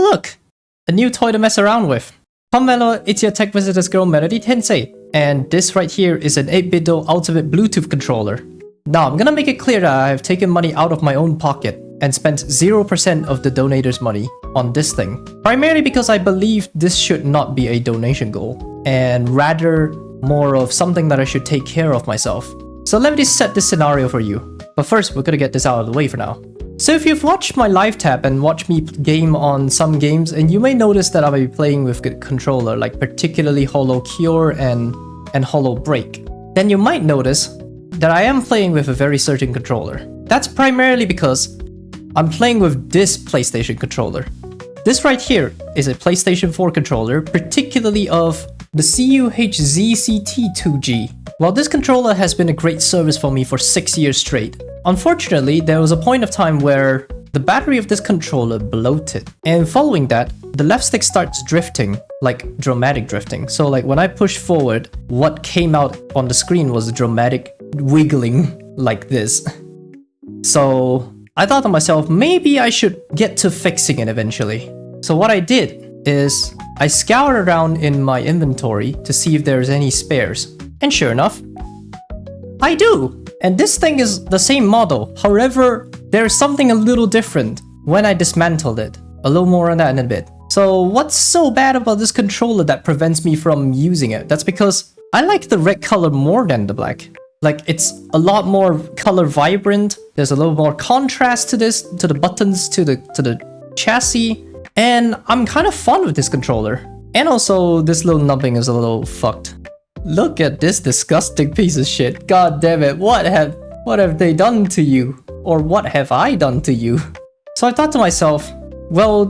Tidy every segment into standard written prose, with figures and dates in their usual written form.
look! A new toy to mess around with. Konvelo, it's your tech visitor's girl Melody Tensei, and this right here is an 8-bit-do ultimate Bluetooth controller. Now, I'm gonna make it clear that I have taken money out of my own pocket and spent 0% of the donator's money on this thing. Primarily because I believe this should not be a donation goal, and rather more of something that I should take care of myself. So let me just set this scenario for you. But first, we're gonna get this out of the way for now. So if you've watched my live tab and watched me game on some games, and you may notice that I'll be playing with a controller, like particularly Hollow Cure and Hollow Break, then you might notice that I am playing with a very certain controller. That's primarily because I'm playing with this PlayStation controller. This right here is a PlayStation 4 controller, particularly of the CUHZCT2G. While this controller has been a great service for me for 6 years straight, unfortunately, there was a point of time where the battery of this controller bloated. And following that, the left stick starts drifting, like dramatic drifting. So like when I push forward, what came out on the screen was dramatic wiggling like this. So I thought to myself, maybe I should get to fixing it eventually. So what I did is I scoured around in my inventory to see if there's any spares. And sure enough, I do! And this thing is the same model. However, there's something a little different when I dismantled it. A little more on that in a bit. So what's so bad about this controller that prevents me from using it? That's because I like the red color more than the black. Like, it's a lot more color vibrant. There's a little more contrast to this, to the buttons, to the chassis. And I'm kind of fond with this controller. And also, this little nubbing is a little fucked. Look at this disgusting piece of shit. God damn it, what have they done to you? Or what have I done to you? So I thought to myself, well,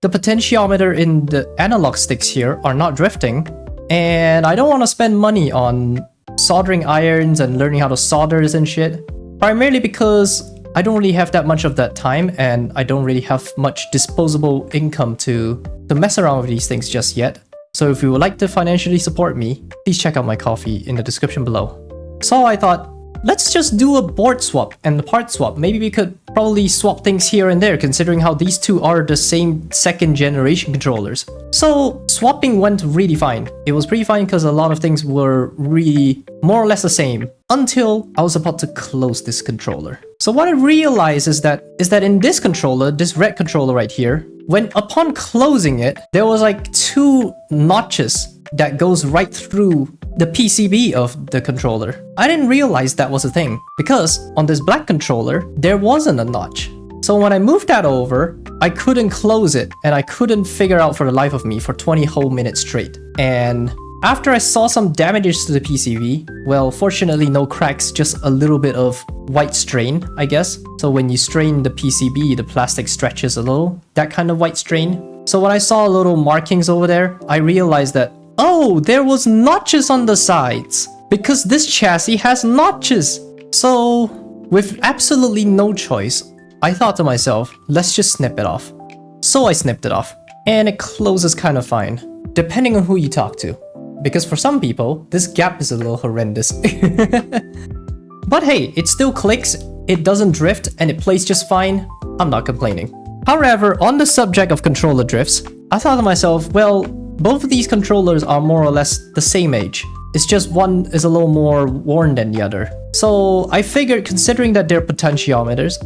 the potentiometer in the analog sticks here are not drifting, and I don't want to spend money on soldering irons and learning how to solder and shit. Primarily because I don't really have that much of that time, and I don't really have much disposable income to mess around with these things just yet. So if you would like to financially support me, please check out my Ko-fi in the description below. So I thought, let's just do a board swap and a part swap. Maybe we could probably swap things here and there, considering how these two are the same second generation controllers. So swapping went really fine. It was pretty fine because a lot of things were really more or less the same until I was about to close this controller. So what I realized is that in this controller, this red controller right here, when upon closing it, there was like 2 notches that goes right through the PCB of the controller. I didn't realize that was a thing because on this black controller, there wasn't a notch. So when I moved that over, I couldn't close it and I couldn't figure out for the life of me for 20 whole minutes straight. And after I saw some damages to the PCB, well, fortunately no cracks, just a little bit of white strain, I guess. So when you strain the PCB, the plastic stretches a little, that kind of white strain. So when I saw little markings over there, I realized that, oh, there was notches on the sides because this chassis has notches. So with absolutely no choice, I thought to myself, let's just snip it off. So I snipped it off and it closes kind of fine, depending on who you talk to. Because for some people, this gap is a little horrendous. But hey, it still clicks, it doesn't drift, and it plays just fine. I'm not complaining. However, on the subject of controller drifts, I thought to myself, well, both of these controllers are more or less the same age. It's just one is a little more worn than the other. So I figured, considering that they're potentiometers,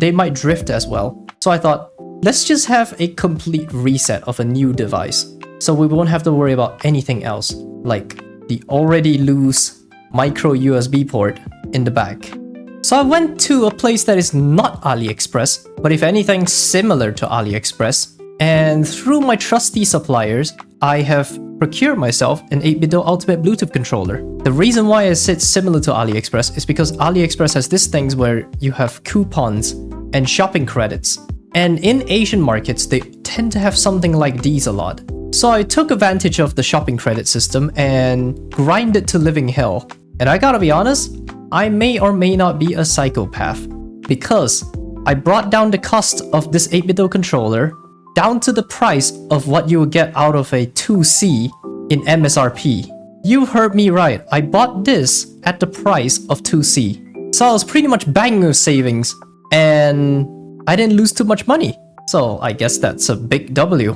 they might drift as well. So I thought, let's just have a complete reset of a new device. So we won't have to worry about anything else, like the already loose micro USB port in the back. So I went to a place that is not AliExpress, but if anything similar to AliExpress, and through my trusty suppliers, I have procured myself an 8-bit-do ultimate Bluetooth controller. The reason why I said similar to AliExpress is because AliExpress has these things where you have coupons and shopping credits. And in Asian markets, they tend to have something like these a lot. So I took advantage of the shopping credit system and grinded to living hell. And I gotta be honest, I may or may not be a psychopath, because I brought down the cost of this 8-bit-do controller down to the price of what you would get out of a 2C in MSRP. You heard me right, I bought this at the price of 2C. So I was pretty much banging with savings, and I didn't lose too much money. So So I guess that's a big W.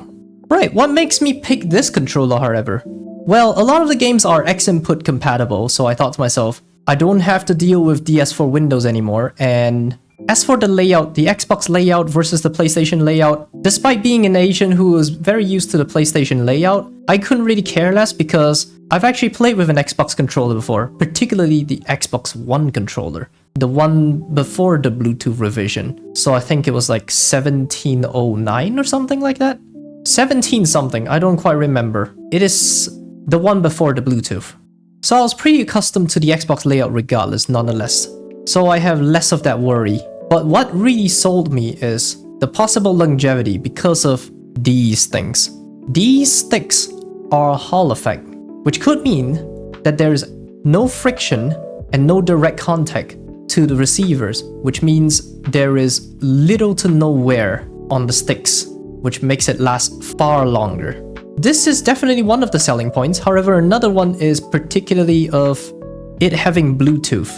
Right, what makes me pick this controller, however? Well, a lot of the games are X-input compatible, so I thought to myself, I don't have to deal with DS for Windows anymore, and as for the layout, the Xbox layout versus the PlayStation layout, despite being an Asian who was very used to the PlayStation layout, I couldn't really care less because I've actually played with an Xbox controller before, particularly the Xbox One controller, the one before the Bluetooth revision. So I think it was like 1709 or something like that? 17 something, I don't quite remember. It is the one before the Bluetooth. So I was pretty accustomed to the Xbox layout regardless, nonetheless. So I have less of that worry. But what really sold me is the possible longevity because of these things. These sticks are a Hall effect, which could mean that there is no friction and no direct contact to the receivers, which means there is little to no wear on the sticks, which makes it last far longer. This is definitely one of the selling points. However, another one is particularly of it having Bluetooth.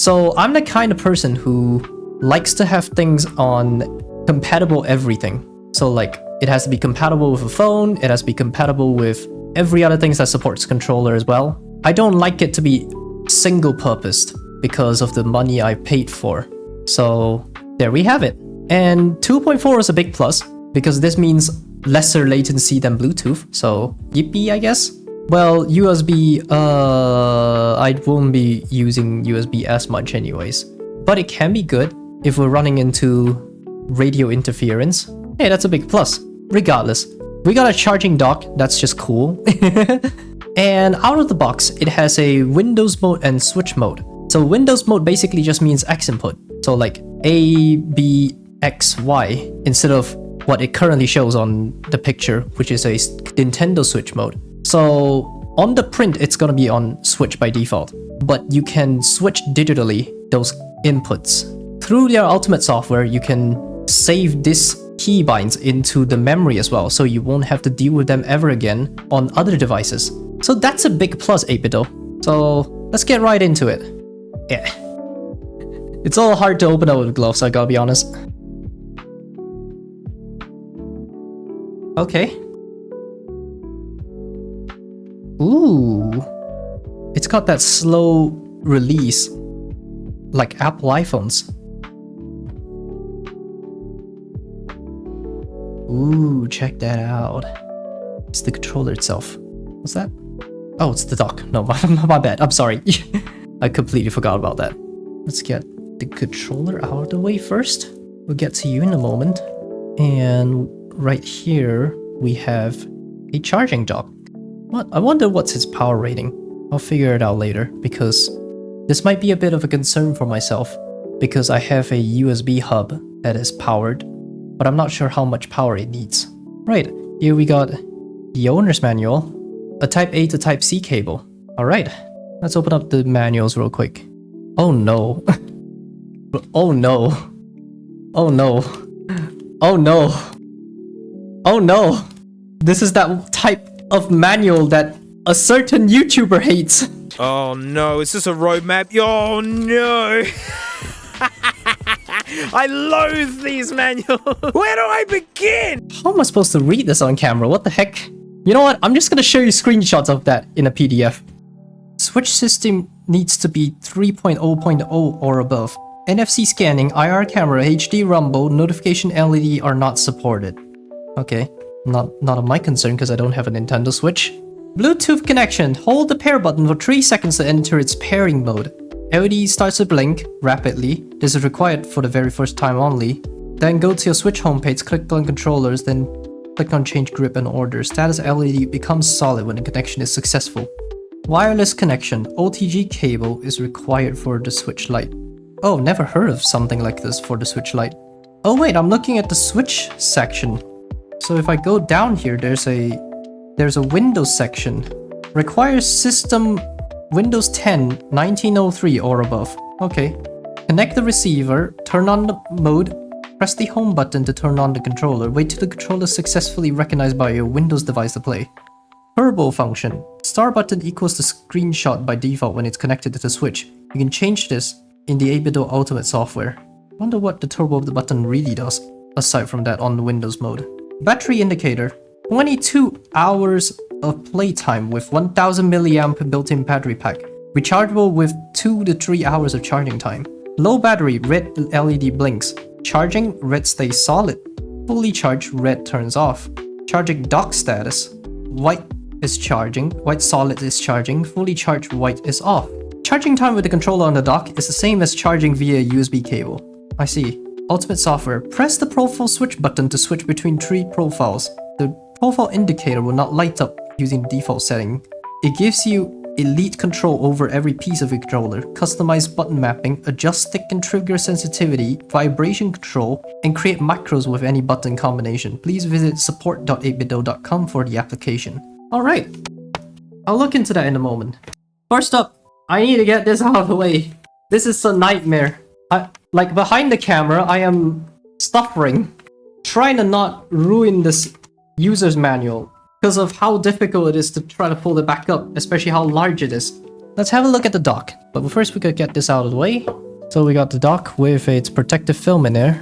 So I'm the kind of person who likes to have things on compatible everything. So like it has to be compatible with a phone, it has to be compatible with every other thing that supports controller as well. I don't like it to be single purposed because of the money I paid for. So there we have it. And 2.4 is a big plus because this means lesser latency than Bluetooth. So yippee, I guess. Well, USB, I won't be using USB as much anyways. But it can be good if we're running into radio interference. Hey, that's a big plus. Regardless, we got a charging dock, that's just cool. And out of the box, it has a Windows mode and switch mode. So Windows mode basically just means X input. So like A, B, X, Y, instead of what it currently shows on the picture, which is a Nintendo Switch mode. So on the print, it's gonna be on Switch by default, but you can switch digitally those inputs. Through their ultimate software, you can save these keybinds into the memory as well, so you won't have to deal with them ever again on other devices. So that's a big plus, 8BitDo. So let's get right into it. Yeah. It's all hard to open up with gloves, I gotta be honest. Okay. Ooh. It's got that slow release, like Apple iPhones. Ooh, check that out. It's the controller itself. What's that? Oh, it's the dock. No, my bad. I'm sorry. I completely forgot about that. Let's get the controller out of the way first. We'll get to you in a moment. And right here, we have a charging dock. What? I wonder what's its power rating. I'll figure it out later, because this might be a bit of a concern for myself, because I have a USB hub that is powered, but I'm not sure how much power it needs. Right, here we got the owner's manual, a Type A to Type C cable. Alright, let's open up the manuals real quick. Oh no. Oh no. Oh no. Oh no. Oh no. This is that type of manual that a certain YouTuber hates. Oh no, is this a roadmap? Oh no! I loathe these manuals! Where do I begin? How am I supposed to read this on camera? What the heck? You know what? I'm just gonna show you screenshots of that in a PDF. Switch system needs to be 3.0.0 or above. NFC scanning, IR camera, HD rumble, notification LED are not supported. Okay, not of my concern because I don't have a Nintendo Switch. Bluetooth connection. Hold the pair button for 3 seconds to enter its pairing mode. LED starts to blink rapidly. This is required for the very first time only. Then go to your Switch homepage, click on controllers, then click on change grip and order. Status LED becomes solid when the connection is successful. Wireless connection. OTG cable is required for the Switch Lite. Oh, never heard of something like this for the Switch Lite. Oh wait, I'm looking at the Switch section. So if I go down here, there's a Windows section. Requires system Windows 10 1903 or above. Okay. Connect the receiver, turn on the mode, press the home button to turn on the controller. Wait till the controller is successfully recognized by your Windows device to play. Turbo function. Star button equals the screenshot by default when it's connected to the Switch. You can change this in the 8BitDo Ultimate software. Wonder what the turbo of the button really does. aside from that on the Windows mode. Battery indicator, 22 hours of playtime with 1000 milliamp built-in battery pack. Rechargeable with 2 to 3 hours of charging time. Low battery, red LED blinks. Charging, red stays solid. Fully charged, red turns off. Charging dock status, white is charging, white solid is charging, fully charged, white is off. Charging time with the controller on the dock is the same as charging via USB cable. I see. Ultimate software, press the profile switch button to switch between 3 profiles. The profile indicator will not light up using the default setting. It gives you elite control over every piece of your controller, customized button mapping, adjust stick and trigger sensitivity, vibration control, and create macros with any button combination. Please visit support.8bido.com for the application. Alright, I'll look into that in a moment. First up, I need to get this out of the way. This is a nightmare. Like behind the camera, I am suffering, trying to not ruin this user's manual because of how difficult it is to try to pull it back up, especially how large it is. Let's have a look at the dock, but first we could get this out of the way. So we got the dock with its protective film in there.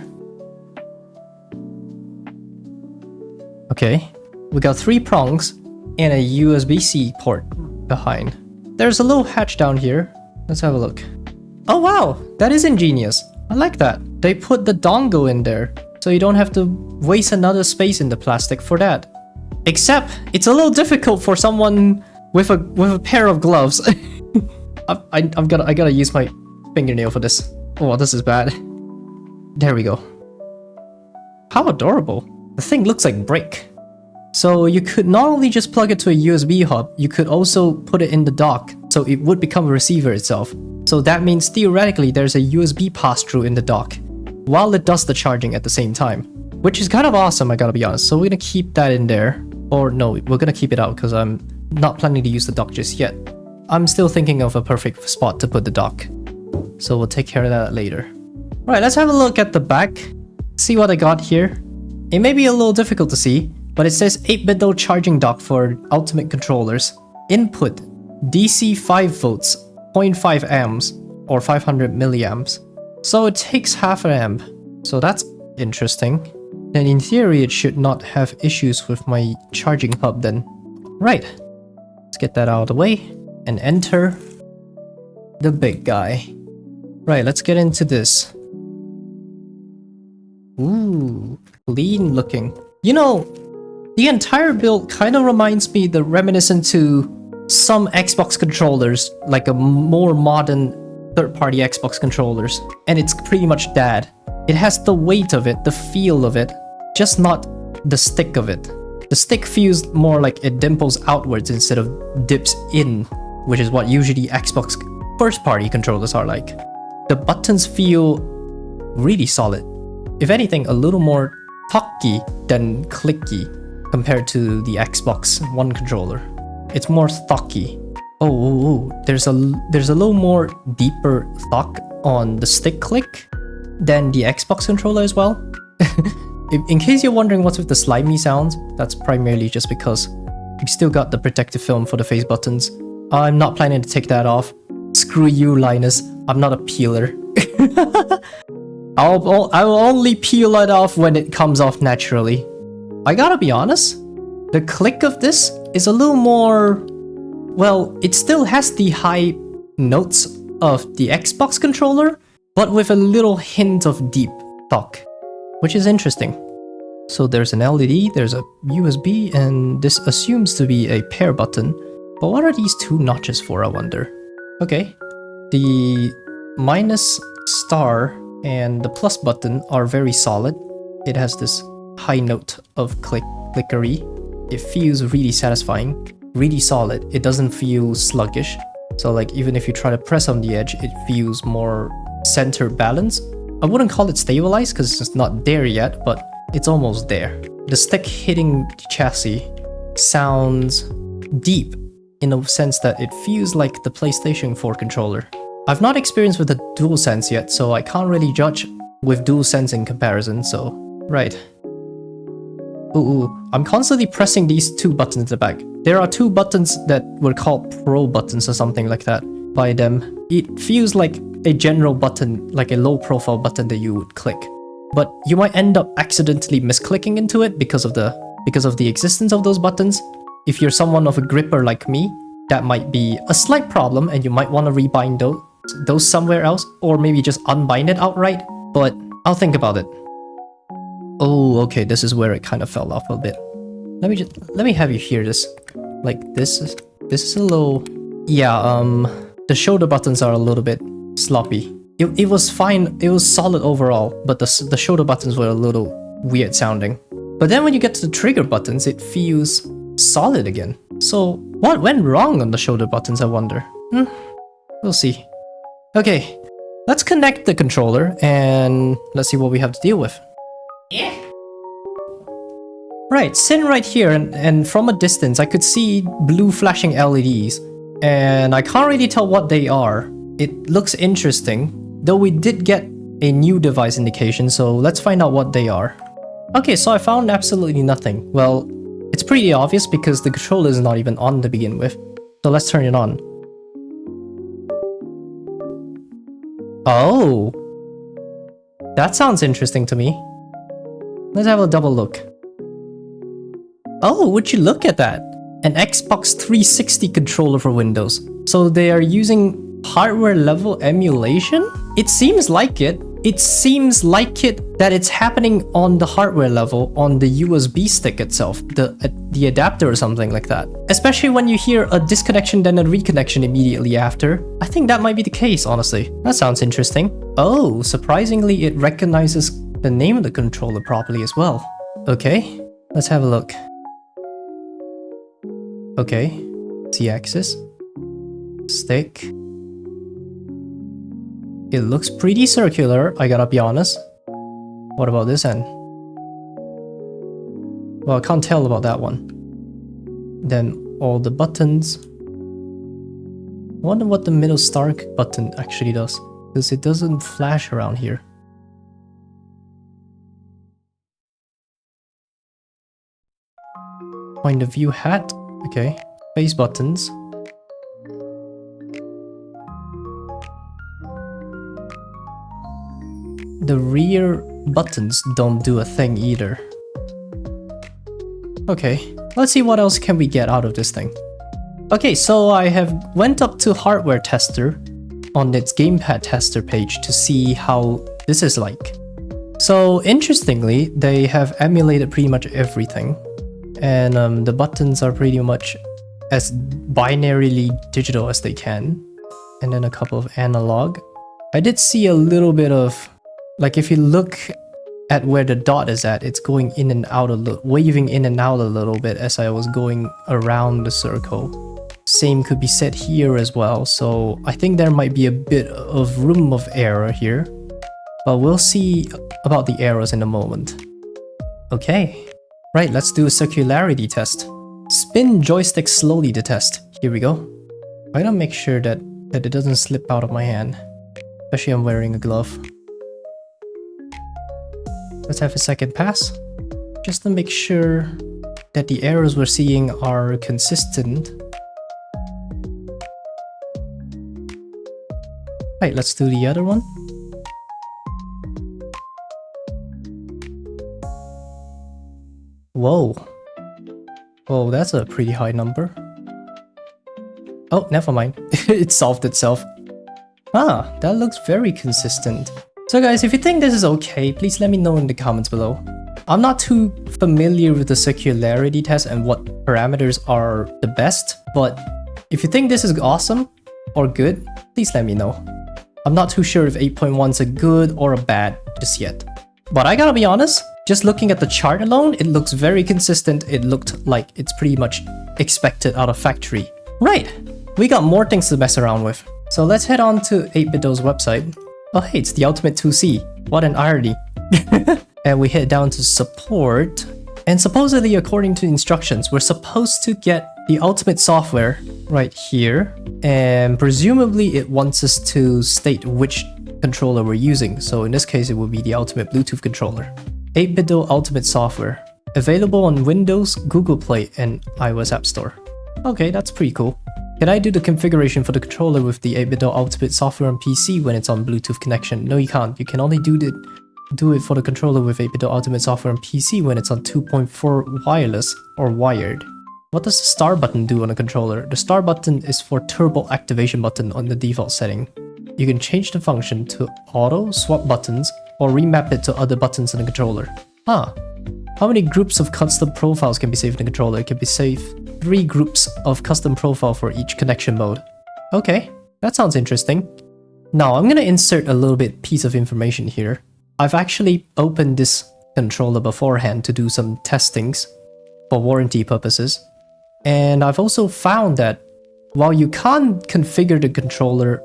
Okay, we got 3 prongs and a USB-C port behind. There's a little hatch down here. Let's have a look. Oh wow, that is ingenious. I like that. They put the dongle in there, so you don't have to waste another space in the plastic for that. Except, it's a little difficult for someone with a pair of gloves. I gotta use my fingernail for this. Oh, this is bad. There we go. How adorable. The thing looks like brick. So you could not only just plug it to a USB hub, you could also put it in the dock, so it would become a receiver itself. So that means theoretically there's a USB pass-through in the dock, while it does the charging at the same time. Which is kind of awesome, I gotta be honest. So we're gonna keep that in there. Or no, we're gonna keep it out because I'm not planning to use the dock just yet. I'm still thinking of a perfect spot to put the dock. So we'll take care of that later. Right, let's have a look at the back. See what I got here. It may be a little difficult to see, but it says 8bido charging dock for ultimate controllers. Input, DC 5 volts, 0.5 amps, or 500 milliamps. So it takes half an amp. So that's interesting. And in theory, it should not have issues with my charging hub then. Right, let's get that out of the way and enter the big guy. Right, let's get into this. Ooh, clean looking. You know, the entire build kind of reminds me reminiscent to some Xbox controllers, like a more modern third-party Xbox controllers. And it's pretty much that. It has the weight of it, the feel of it, just not the stick of it. The stick feels more like it dimples outwards instead of dips in, which is what usually Xbox first-party controllers are like. The buttons feel really solid. If anything, a little more talky than clicky compared to the Xbox One controller. It's more thocky. There's a little more deeper thock on the stick click than the Xbox controller as well. In case you're wondering what's with the slimy sounds, that's primarily just because we still got the protective film for the face buttons. I'm not planning to take that off. Screw you, Linus. I'm not a peeler. I will only peel it off when it comes off naturally. I gotta be honest, the click of this is a little more... Well, it still has the high notes of the Xbox controller, but with a little hint of deep talk, which is interesting. So there's an LED, there's a USB, and this assumes to be a pair button. But what are these 2 notches for, I wonder? Okay, the minus star and the plus button are very solid. It has this high note of clickery. It feels really satisfying, really solid. It doesn't feel sluggish. So like even if you try to press on the edge, it feels more center balanced. I wouldn't call it stabilized because it's not there yet, but it's almost there. The stick hitting the chassis sounds deep in a sense that it feels like the PlayStation 4 controller. I've not experienced with the DualSense yet, so I can't really judge with DualSense in comparison, so... Right. I'm constantly pressing these 2 buttons at the back. There are 2 buttons that were called Pro buttons or something like that by them. It feels like a general button, like a low profile button that you would click. but you might end up accidentally misclicking into it because of the existence of those buttons. If you're someone of a gripper like me, that might be a slight problem, and you might want to rebind those somewhere else, or maybe just unbind it outright, but I'll think about it. Oh, okay, this is where it kind of fell off a bit. Let me have you hear this. Like, this is a little... Yeah, the shoulder buttons are a little bit sloppy. It was fine, it was solid overall, but the shoulder buttons were a little weird sounding. But then when you get to the trigger buttons, it feels solid again. So, what went wrong on the shoulder buttons, I wonder? We'll see. Okay, let's connect the controller and let's see what we have to deal with. Yeah. Right, sitting right here, and from a distance I could see blue flashing LEDs, and I can't really tell what they are. It looks interesting, though we did get a new device indication, so let's find out what they are. Okay, so I found absolutely nothing. Well, it's pretty obvious because the controller is not even on to begin with. So let's turn it on. Oh! That sounds interesting to me. Let's have a double look. Oh, would you look at that? An Xbox 360 controller for Windows. So they are using hardware level emulation? It seems like it. It seems like it that it's happening on the hardware level, on the USB stick itself, the adapter or something like that. Especially when you hear a disconnection then a reconnection immediately after. I think that might be the case, honestly. That sounds interesting. Oh, surprisingly it recognizes the name of the controller properly as well. Okay, let's have a look. Okay, Z-axis, stick. It looks pretty circular, I gotta be honest. What about this end? Well, I can't tell about that one. Then all the buttons. I wonder what the middle star button actually does, because it doesn't flash around here. Point of view hat. Okay, face buttons. The rear buttons don't do a thing either. Okay, let's see what else can we get out of this thing. Okay, so I have went up to hardware tester on its gamepad tester page to see how this is like. So interestingly, they have emulated pretty much everything. And the buttons are pretty much as binarily digital as they can. And then a couple of analog. I did see a little bit of, like if you look at where the dot is at, it's going in and out a little, waving in and out a little bit as I was going around the circle. Same could be said here as well, so I think there might be a bit of room of error here. But we'll see about the errors in a moment. Okay. Right, let's do a circularity test. Spin joystick slowly to test. Here we go. I gotta make sure that it doesn't slip out of my hand. Especially I'm wearing a glove. Let's have a second pass. Just to make sure that the errors we're seeing are consistent. Right, let's do the other one. Whoa. Whoa, that's a pretty high number. Oh, never mind. It solved itself. Ah, that looks very consistent. So guys, if you think this is okay, please let me know in the comments below. I'm not too familiar with the circularity test and what parameters are the best, but if you think this is awesome or good, please let me know. I'm not too sure if 8.1 is a good or a bad just yet. But I gotta be honest, just looking at the chart alone, it looks very consistent. It looked like it's pretty much expected out of factory. Right, we got more things to mess around with. So let's head on to 8BitDo's website. Oh hey, it's the Ultimate 2C. What an irony. And we head down to support. And supposedly, according to instructions, we're supposed to get the Ultimate software right here. And presumably it wants us to state which controller we're using. So in this case, it will be the Ultimate Bluetooth controller. 8BitDo Ultimate software. Available on Windows, Google Play, and iOS App Store. Okay, that's pretty cool. Can I do the configuration for the controller with the 8BitDo Ultimate software on PC when it's on Bluetooth connection? No, you can't. You can only do do it for the controller with 8-bit Ultimate software on PC when it's on 2.4 wireless or wired. What does the star button do on a controller? The star button is for turbo activation button on the default setting. You can change the function to auto, swap buttons, or remap it to other buttons in the controller. Huh. How many groups of custom profiles can be saved in the controller? It can be saved 3 groups of custom profile for each connection mode. Okay, that sounds interesting. Now I'm gonna insert a little bit piece of information here. I've actually opened this controller beforehand to do some testings for warranty purposes. And I've also found that while you can't configure the controller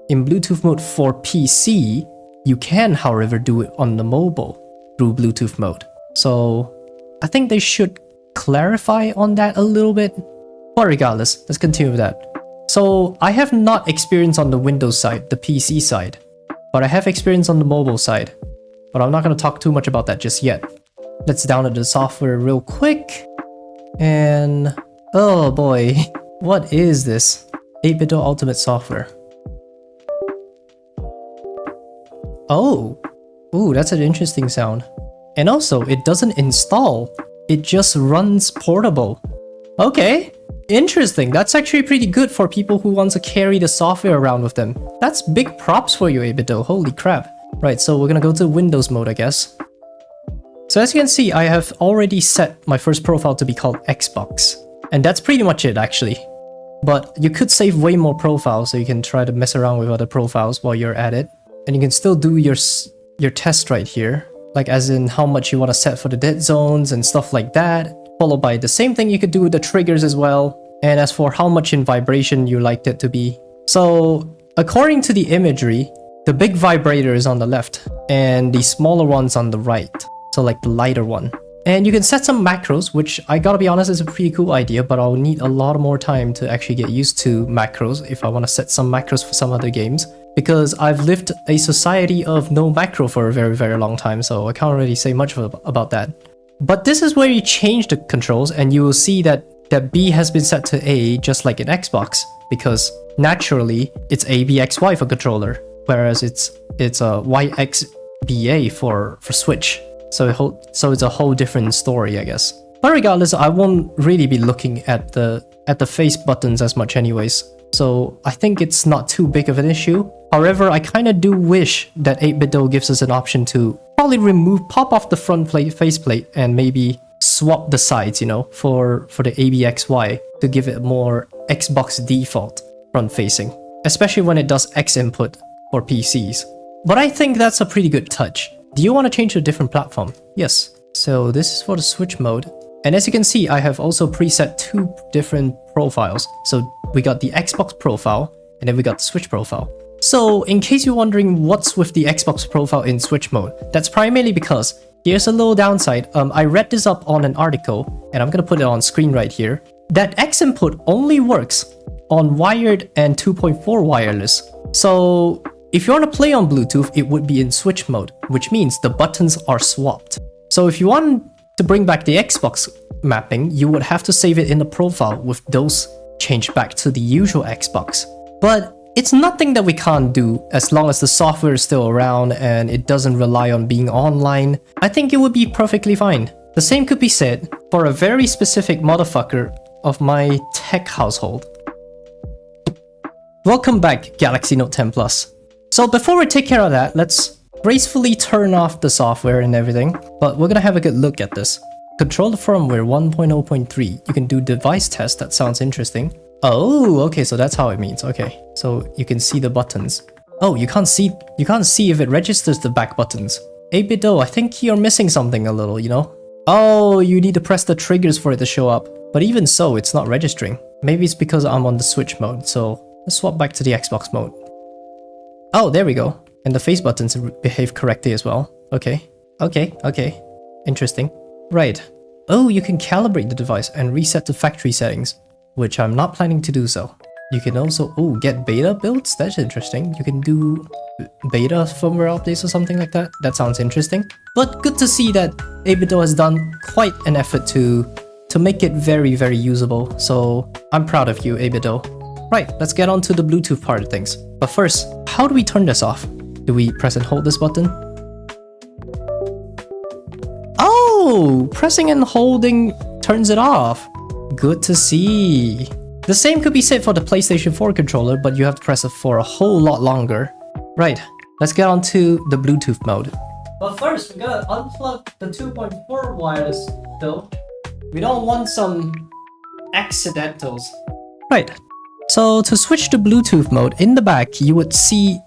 in Bluetooth mode for PC, you can, however, do it on the mobile through Bluetooth mode. So I think they should clarify on that a little bit. But regardless, let's continue with that. So I have not experience on the Windows side, the PC side, but I have experience on the mobile side. But I'm not going to talk too much about that just yet. Let's download the software real quick. And oh boy, what is this? 8-bit Ultimate software. Oh, ooh, that's an interesting sound. And also, it doesn't install. It just runs portable. Okay, interesting. That's actually pretty good for people who want to carry the software around with them. That's big props for you, 8-bit. Holy crap. Right, so we're gonna go to Windows mode, I guess. So as you can see, I have already set my first profile to be called Xbox. And that's pretty much it, actually. But you could save way more profiles, so you can try to mess around with other profiles while you're at it. And you can still do your test right here. Like as in how much you want to set for the dead zones and stuff like that. Followed by the same thing you could do with the triggers as well. And as for how much in vibration you liked it to be. So according to the imagery, the big vibrator is on the left and the smaller one's on the right. So like the lighter one. And you can set some macros, which I gotta be honest is a pretty cool idea, but I'll need a lot more time to actually get used to macros if I want to set some macros for some other games. Because I've lived a society of no macro for a very, very long time, so I can't really say much about that. But this is where you change the controls and you will see that B has been set to A just like in Xbox, because naturally it's ABXY for controller, whereas it's a YXBA for Switch. So it's a whole different story, I guess. But regardless, I won't really be looking at the face buttons as much anyways. So I think it's not too big of an issue. However, I kind of do wish that 8-bit gives us an option to probably pop off the front faceplate and maybe swap the sides, you know, for the ABXY to give it more Xbox default front facing, especially when it does X input for PCs. But I think that's a pretty good touch. Do you want to change to a different platform? Yes. So this is for the Switch mode. And as you can see, I have also preset 2 different profiles. So we got the Xbox profile, and then we got the Switch profile. So in case you're wondering what's with the Xbox profile in Switch mode, that's primarily because here's a little downside. I read this up on an article, and I'm gonna put it on screen right here, that X input only works on wired and 2.4 wireless. So if you want to play on Bluetooth, it would be in Switch mode, which means the buttons are swapped. So if you want to bring back the Xbox mapping, you would have to save it in the profile with those changed back to the usual Xbox. But it's nothing that we can't do as long as the software is still around and it doesn't rely on being online. I think it would be perfectly fine. The same could be said for a very specific motherfucker of my tech household. Welcome back, Galaxy Note 10 Plus. So before we take care of that, let's gracefully turn off the software and everything, but we're gonna have a good look at this. Control the firmware 1.0.3. You can do device test, that sounds interesting. Oh, okay, so that's how it means. Okay, so you can see the buttons. Oh, you can't see if it registers the back buttons. 8-bit, I think you're missing something a little, you know? Oh, you need to press the triggers for it to show up. But even so, it's not registering. Maybe it's because I'm on the Switch mode, so let's swap back to the Xbox mode. Oh, there we go. And the face buttons behave correctly as well. Okay. Interesting. Right. Oh, you can calibrate the device and reset to factory settings, which I'm not planning to do so. You can also, get beta builds? That's interesting. You can do beta firmware updates or something like that. That sounds interesting. But good to see that 8-bit has done quite an effort to make it very, very usable. So I'm proud of you, 8-bit. Right, let's get on to the Bluetooth part of things. But first, how do we turn this off? Do we press and hold this button? Oh, pressing and holding turns it off. Good to see. The same could be said for the PlayStation 4 controller, but you have to press it for a whole lot longer. Right, let's get on to the Bluetooth mode. But first, we gotta unplug the 2.4 wireless though. We don't want some accidentals. Right, so to switch to Bluetooth mode, in the back you would see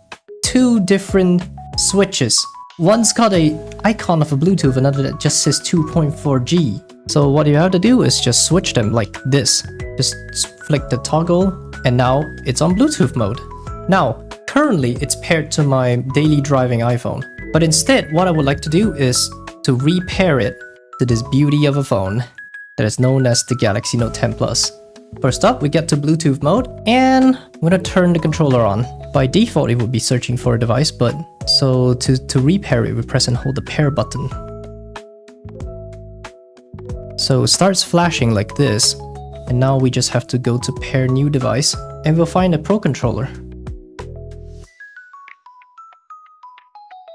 two different switches. One's got a icon of a Bluetooth, another that just says 2.4G. So what you have to do is just switch them like this. Just flick the toggle and now it's on Bluetooth mode. Now, currently it's paired to my daily driving iPhone. But instead, what I would like to do is to repair it to this beauty of a phone that is known as the Galaxy Note 10 Plus. First up, we get to Bluetooth mode and I'm gonna turn the controller on. By default, it would be searching for a device, but so to repair it, we press and hold the pair button. So it starts flashing like this, and now we just have to go to pair new device, and we'll find a Pro controller.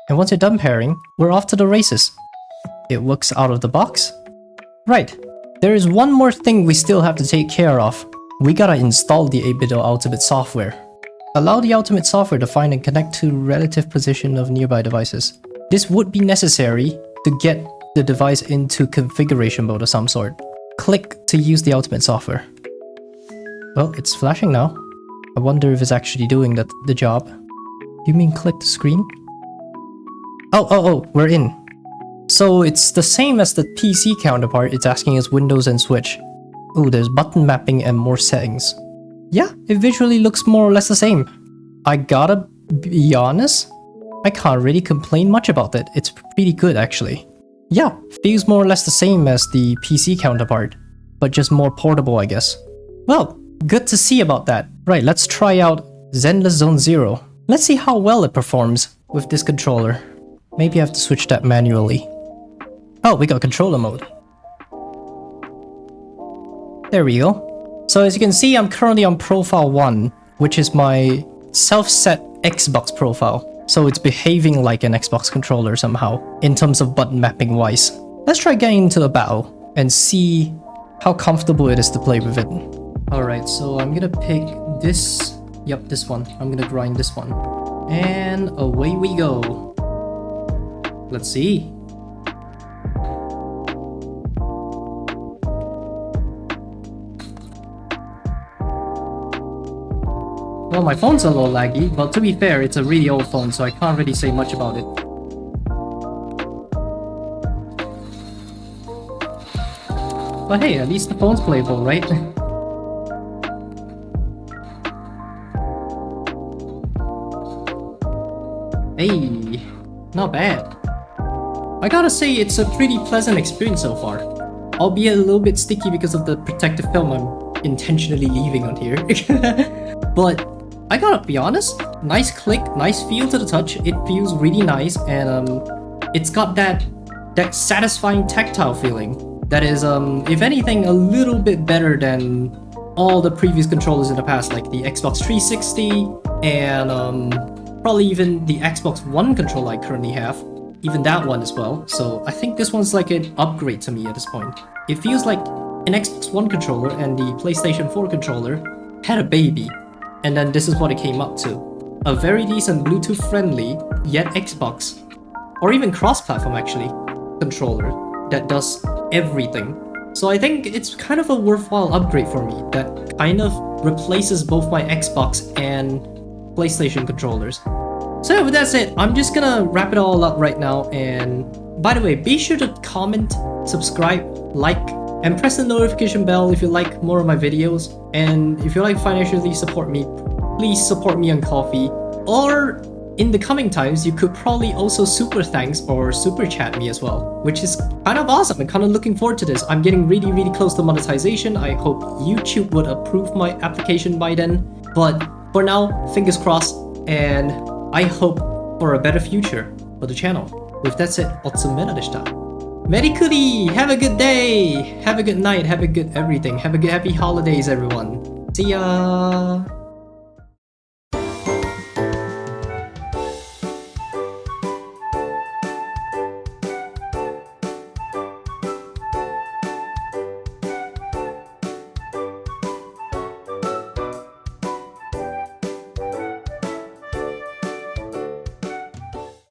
And once you're done pairing, we're off to the races. It looks out of the box. Right, there is one more thing we still have to take care of. We gotta install the 8BitDo Ultimate software. Allow the Ultimate software to find and connect to relative position of nearby devices. This would be necessary to get the device into configuration mode of some sort. Click to use the Ultimate software. Well, it's flashing now. I wonder if it's actually doing the job. You mean click the screen? Oh, we're in. So it's the same as the PC counterpart, it's asking us Windows and Switch. Oh, there's button mapping and more settings. Yeah, it visually looks more or less the same. I gotta be honest, I can't really complain much about it. It's pretty good actually. Yeah, feels more or less the same as the PC counterpart, but just more portable I guess. Well, good to see about that. Right, let's try out Zenless Zone Zero. Let's see how well it performs with this controller. Maybe I have to switch that manually. Oh, we got controller mode. There we go. So as you can see, I'm currently on profile 1, which is my self-set Xbox profile. So it's behaving like an Xbox controller somehow, in terms of button mapping wise. Let's try getting into the battle and see how comfortable it is to play with it. Alright, so I'm gonna pick this. Yep, this one. I'm gonna grind this one. And away we go. Let's see. Well, my phone's a little laggy, but to be fair, it's a really old phone, so I can't really say much about it. But hey, at least the phone's playable, right? Hey, not bad. I gotta say, it's a pretty pleasant experience so far. Albeit a little bit sticky because of the protective film I'm intentionally leaving on here. But I gotta be honest, nice click, nice feel to the touch. It feels really nice, and it's got that satisfying tactile feeling that is, if anything, a little bit better than all the previous controllers in the past, like the Xbox 360 and probably even the Xbox One controller I currently have, even that one as well. So I think this one's like an upgrade to me at this point. It feels like an Xbox One controller and the PlayStation 4 controller had a baby. And then this is what it came up to. A very decent Bluetooth friendly, yet Xbox, or even cross-platform actually, controller that does everything. So I think it's kind of a worthwhile upgrade for me that kind of replaces both my Xbox and PlayStation controllers. So yeah, with that said, I'm just gonna wrap it all up right now, and by the way, be sure to comment, subscribe, like, and press the notification bell if you like more of my videos. And if you like financially support me, please support me on Ko-fi. Or in the coming times, you could probably also super thanks or super chat me as well, which is kind of awesome. I'm kind of looking forward to this. I'm getting really close to monetization. I hope YouTube would approve my application by then. But for now, fingers crossed, and I hope for a better future for the channel. With that said, otsumena deshita. Merikuri! Have a good day! Have a good night, have a good everything. Have a good happy holidays, everyone. See ya!